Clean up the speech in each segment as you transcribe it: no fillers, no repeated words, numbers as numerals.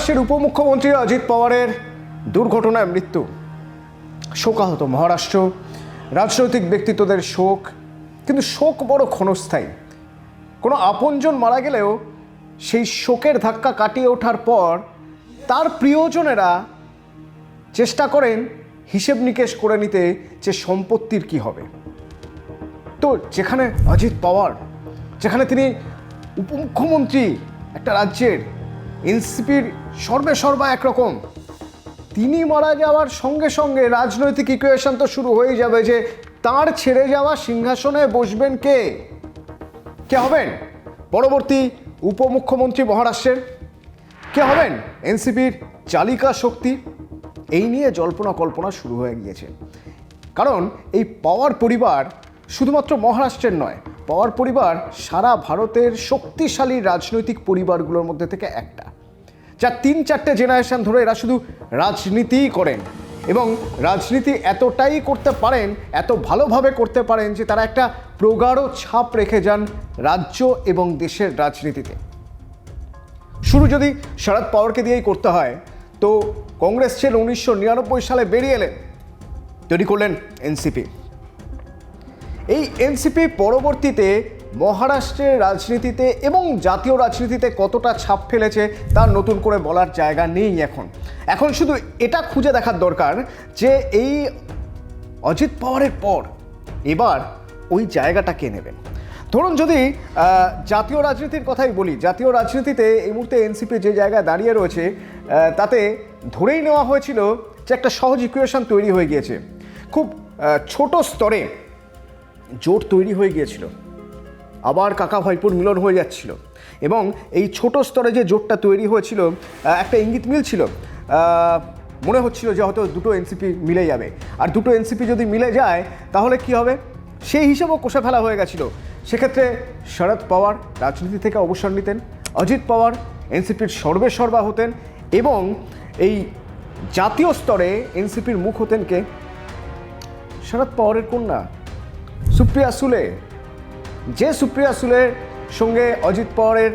মহারাষ্ট্রের উপমুখ্যমন্ত্রী অজিত পাওয়ারের দুর্ঘটনায় মৃত্যু, শোকাহত মহারাষ্ট্র, রাজনৈতিক ব্যক্তিত্বদের শোক। কিন্তু শোক বড় ক্ষণস্থায়ী। কোনো আপনজন মারা গেলেও সেই শোকের ধাক্কা কাটিয়ে ওঠার পর তার প্রিয়জনেরা চেষ্টা করেন হিসেব নিকেশ করে নিতে যে সম্পত্তির কি হবে। তো যেখানে অজিত পাওয়ার, যেখানে তিনি উপমুখ্যমন্ত্রী একটা রাজ্যের, এনসিপির সর্বেসর্বা একরকম, তিনি মারা যাওয়ার সঙ্গে সঙ্গে রাজনৈতিক ইকুয়েশন তো শুরু হয়ে যাবে যে তার ছেড়ে যাওয়া সিংহাসনে বসবেন কে, কে হবেন পরবর্তী উপমুখ্যমন্ত্রী মহারাষ্ট্রের, কে হবেন এনসিপির চালিকা শক্তি। এই নিয়ে জল্পনা কল্পনা শুরু হয়ে গিয়েছে। কারণ এই পাওয়ার পরিবার শুধুমাত্র মহারাষ্ট্রের নয়, পাওয়ার পরিবার সারা ভারতের শক্তিশালী রাজনৈতিক পরিবারগুলোর মধ্যে থেকে একটা, যা 3-4টে জেনারেশন ধরে এরা শুধু রাজনীতিই করেন এবং রাজনীতি এতটাই করতে পারেন, এত ভালোভাবে করতে পারেন যে তারা একটা প্রগাঢ় ছাপ রেখে যান রাজ্য এবং দেশের রাজনীতিতে। শুরু যদি শরদ পাওয়ারকে দিয়েই করতে হয়, তো কংগ্রেস ছেড়ে 1999 সালে বেরিয়ে এলেন, তৈরি করলেন এনসিপি। এই এনসিপি পরবর্তীতে মহারাষ্ট্রের রাজনীতিতে এবং জাতীয় রাজনীতিতে কতটা ছাপ ফেলেছে তার নতুন করে বলার জায়গা নেই। এখন শুধু এটা খুঁজে দেখার দরকার যে এই অজিত পাওয়ারের পর এবার ওই জায়গাটা কে নেবেন। ধরুন যদি জাতীয় রাজনীতির কথাই বলি, জাতীয় রাজনীতিতে এই মুহূর্তে এনসিপি যে জায়গায় দাঁড়িয়ে রয়েছে তাতে ধরেই নেওয়া হয়েছিল যে একটা সহজ ইকুয়েশন তৈরি হয়ে গিয়েছে। খুব ছোট স্তরে জোট তৈরি হয়ে গিয়েছিল, আবার কাকা ভাইপুর মিলন হয়ে যাচ্ছিল এবং এই ছোট স্তরে যে জোটটা তৈরি হয়েছিল একটা ইঙ্গিত মিলছিল, মনে হচ্ছিল যে হয়তো দুটো এনসিপি মিলে যাবে। আর দুটো এনসিপি যদি মিলে যায় তাহলে কি হবে সেই হিসেবেও কষে ফেলা হয়ে গেছিল। সেক্ষেত্রে শরদ পাওয়ার রাজনীতি থেকে অবসর নিতেন, অজিত পাওয়ার এনসিপির সর্বেসর্বা হতেন এবং এই জাতীয় স্তরে এনসিপির মুখ হতেন কে? শরদ পাওয়ারের কন্যা সুপ্রিয়া সুলে। যে সুপ্রিয়া সুলের সঙ্গে অজিত পাওয়ারের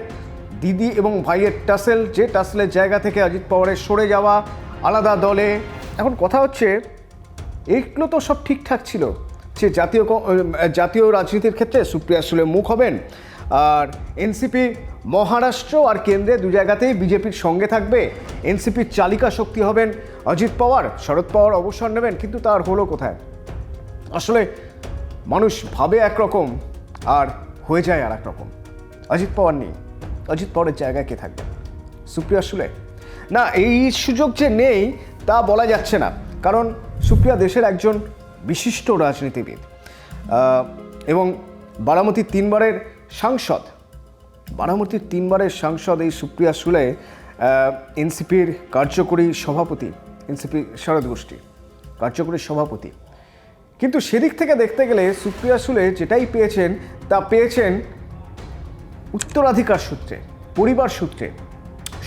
দিদি এবং ভাইয়ের টাসেল, যে টাসেলের জায়গা থেকে অজিত পাওয়ারের সরে যাওয়া, আলাদা দলে। এখন কথা হচ্ছে এইগুলো তো সব ঠিকঠাক ছিল, সে জাতীয় রাজনীতির ক্ষেত্রে সুপ্রিয়া সুলে মুখ হবেন, আর এনসিপি মহারাষ্ট্র আর কেন্দ্রে দু জায়গাতেই বিজেপির সঙ্গে থাকবে, এনসিপির চালিকা শক্তি হবেন অজিত পাওয়ার, শরদ পাওয়ার অবসর নেবেন। কিন্তু তার হলো কোথায়? আসলে মানুষ ভাবে একরকম আর হয়ে যায় আর এক রকম। অজিত পাওয়ার নেই, অজিত পাওয়ারের জায়গায় কে থাকবে? সুপ্রিয়া সুলে না, এই সুযোগ যে নেই তা বলা যাচ্ছে না, কারণ সুপ্রিয়া দেশের একজন বিশিষ্ট রাজনীতিবিদ এবং বারামতির 3বারের সাংসদ এই সুপ্রিয়া সুলে এনসিপির কার্যকরী সভাপতি, এনসিপি শরদ গোষ্ঠী কার্যকরী সভাপতি। কিন্তু সেদিক থেকে দেখতে গেলে সুপ্রিয়া সুলে যেটাই পেয়েছেন তা পেয়েছেন উত্তরাধিকার সূত্রে, পরিবার সূত্রে।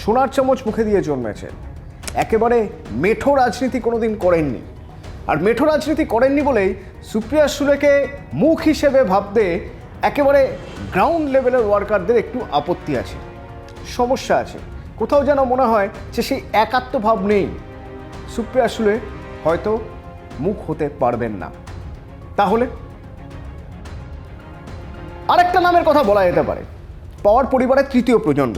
সোনার চামচ মুখে দিয়ে জন্মেছেন, একেবারে মেঠো রাজনীতি কোনোদিন করেননি। আর মেঠো রাজনীতি করেননি বলেই সুপ্রিয়া সুলেকে মুখ হিসেবে ভাবতে একেবারে গ্রাউন্ড লেভেলের ওয়ার্কারদের একটু আপত্তি আছে, সমস্যা আছে। কোথাও যেন মনে হয় যে সেই একাত্মভাব নেই। সুপ্রিয়া সুলে হয়তো মুখ হতে পারবেন না। তাহলে আরেকটা নামের কথা বলা যেতে পারে, পাওয়ার পরিবারের তৃতীয় প্রজন্ম।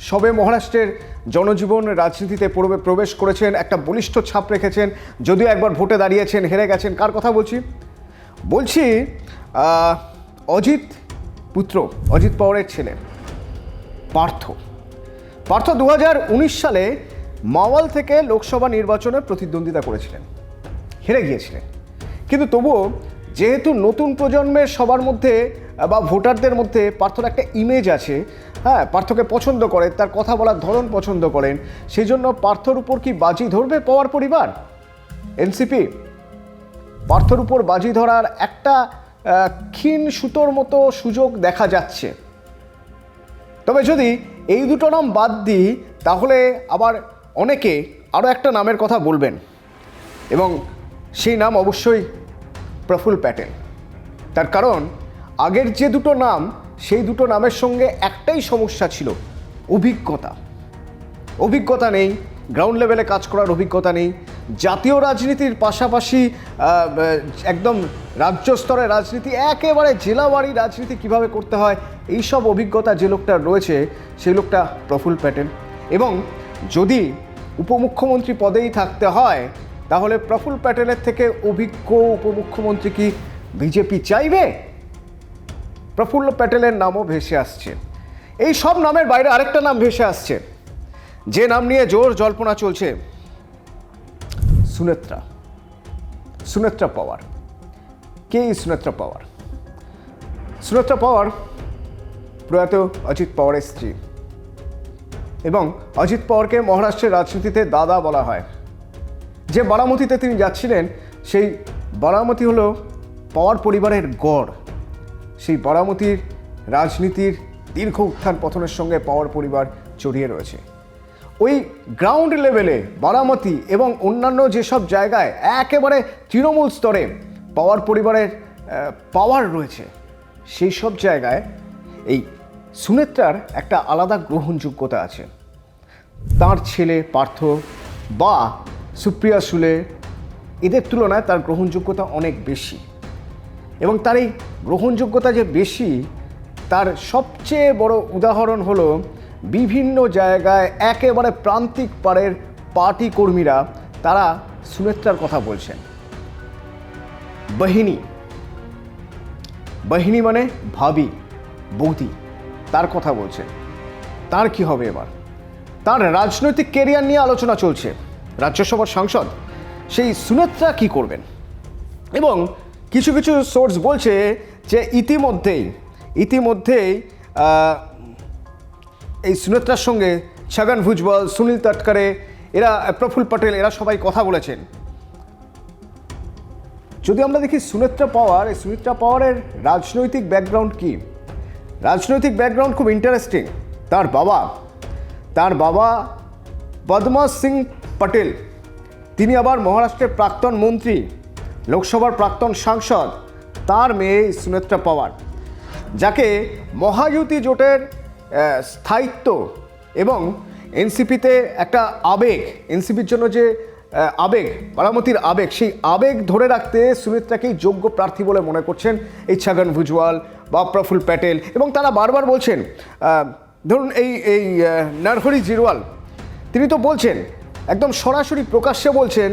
সবে মহারাষ্ট্রের জনজীবন রাজনীতিতে প্রবেশ করেছেন, একটা বলিষ্ঠ ছাপ রেখেছেন, যদিও একবার ভোটে দাঁড়িয়েছেন, হেরে গেছেন। কার কথা বলছি অজিত পুত্র, অজিত পাওয়ারের ছেলে পার্থ 2019 সালে মাওয়াল থেকে লোকসভা নির্বাচনে প্রতিদ্বন্দ্বিতা করেছিলেন, হেরে গিয়েছিলেন। কিন্তু তবুও যেহেতু নতুন প্রজন্মের সবার মধ্যে বা ভোটারদের মধ্যে পার্থর একটা ইমেজ আছে, হ্যাঁ, পার্থকে পছন্দ করে, তার কথা বলার ধরন পছন্দ করেন, সেই জন্য পার্থর উপর কি বাজি ধরবে পাওয়ার পরিবার, এনসিপি? পার্থর উপর বাজি ধরার একটা ক্ষীণ সুতোর মতো সুযোগ দেখা যাচ্ছে। তবে যদি এই দুটো নাম বাদ দিই তাহলে আবার অনেকে আরও একটা নামের কথা বলবেন এবং সেই নাম অবশ্যই প্রফুল্ল প্যাটেল। তার কারণ আগের যে দুটো নাম সেই দুটো নামের সঙ্গে একটাই সমস্যা ছিল, অভিজ্ঞতা। অভিজ্ঞতা নেই, গ্রাউন্ড লেভেলে কাজ করার অভিজ্ঞতা নেই, জাতীয় রাজনীতির পাশাপাশি একদম রাজ্য স্তরের রাজনীতি, একেবারে জেলাবাড়ি রাজনীতি কিভাবে করতে হয় এই সব অভিজ্ঞতা যে লোকটার রয়েছে সেই লোকটা প্রফুল্ল প্যাটেল। এবং যদি উপমুখ্যমন্ত্রী পদেই থাকতে হয় তাহলে প্রফুল্ল প্যাটেলের থেকে অভিজ্ঞ উপমুখ্যমন্ত্রী কি বিজেপি চাইবে? প্রফুল্ল প্যাটেলের নামও ভেসে আসছে। এই সব নামের বাইরে আরেকটা নাম ভেসে আসছে, যে নাম নিয়ে জোর জল্পনা চলছে, সুনেত্রা পাওয়ার। কে এই সুনেত্রা পাওয়ার? সুনেত্রা পাওয়ার প্রয়াত অজিত পাওয়ারের স্ত্রী, এবং অজিত পাওয়ারকে মহারাষ্ট্রের রাজনীতিতে দাদা বলা হয়। যে বারামতিতে তিনি যাচ্ছিলেন সেই বারামতি হলো পাওয়ার পরিবারের গড়। সেই বারামতির রাজনীতির দীর্ঘ উত্থান পতনের সঙ্গে পাওয়ার পরিবার জড়িয়ে রয়েছে। ওই গ্রাউন্ড লেভেলে বারামতি এবং অন্যান্য যেসব জায়গায় একেবারে তৃণমূল স্তরে পাওয়ার পরিবারের পাওয়ার রয়েছে, সেই সব জায়গায় এই সুনেত্রার একটা আলাদা গ্রহণযোগ্যতা আছে। তার ছেলে পার্থ বা সুপ্রিয়া সুলে, এদের তুলনায় তার গ্রহণযোগ্যতা অনেক বেশি। এবং তার এই গ্রহণযোগ্যতা যে বেশি, তার সবচেয়ে বড় উদাহরণ হলো বিভিন্ন জায়গায় একেবারে প্রান্তিক পাড়ের পার্টি কর্মীরা তারা সুনেত্রার কথা বলছেন। বহিনী মানে ভাবি, বৌদি, তার কথা বলছেন। তার কি হবে এবার? তার রাজনৈতিক কেরিয়ার নিয়ে আলোচনা চলছে। রাজ্যসভার সাংসদ সেই সুনেত্রা কি করবেন? এবং কিছু কিছু সোর্স বলছে যে ইতিমধ্যেই এই সুনেত্রার সঙ্গে ছগন ভুজবল, সুনীল তটকরে, এরা, প্রফুল্ল প্যাটেল, এরা সবাই কথা বলেছেন। যদি আমরা দেখি সুনেত্রা পাওয়ারের রাজনৈতিক ব্যাকগ্রাউন্ড কি? রাজনৈতিক ব্যাকগ্রাউন্ড খুব ইন্টারেস্টিং। তার বাবা পদ্মা সিং প্যাটেল, তিনি আবার মহারাষ্ট্রের প্রাক্তন মন্ত্রী, লোকসভার প্রাক্তন সাংসদ। তার মেয়ে সুনেত্রা পাওয়ার, যাকে মহায়ুতি জোটের স্থায়িত্ব এবং এনসিপিতে একটা আবেগ, এনসিপির জন্য যে আবেগ, বারামতির আবেগ, সেই আবেগ ধরে রাখতে সুনেত্রাকেই যোগ্য প্রার্থী বলে মনে করছেন এই ছগন ভুজবল বা প্রফুল্ল প্যাটেল। এবং তারা বারবার বলছেন, ধরুন এই নরহরি জিরওয়াল, তিনি তো বলছেন, একদম সরাসরি প্রকাশ্যে বলছেন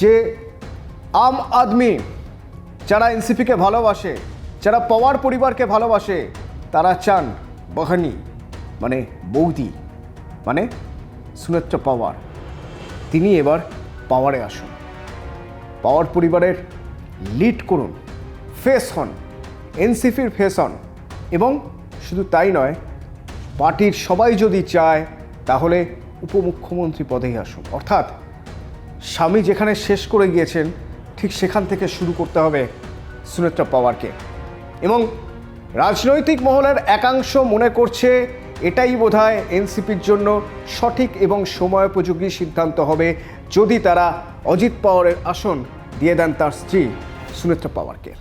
যে আম আদমি যারা এনসিপিকে ভালোবাসে, যারা পাওয়ার পরিবারকে ভালোবাসে, তারা চান বহনি মানে বৌদি, মানে সুনেত্রা পাওয়ার, তিনি এবার পাওয়ারে আসুন, পাওয়ার পরিবারের লিড করুন, ফেস হন, এনসিপির ফেস হন। এবং শুধু তাই নয়, পার্টির সবাই যদি চায় তাহলে উপমুখ্যমন্ত্রী পদেই আসুন। অর্থাৎ স্বামী যেখানে শেষ করে গিয়েছেন ঠিক সেখান থেকে শুরু করতে হবে সুনেত্রা পাওয়ারকে। এবং রাজনৈতিক মহলের একাংশ মনে করছে এটাই বোধহয় এনসিপির জন্য সঠিক এবং সময়োপযোগী সিদ্ধান্ত হবে যদি তারা অজিত পাওয়ারের আসন দিয়ে দেন তার স্ত্রী সুনেত্রা পাওয়ারকে।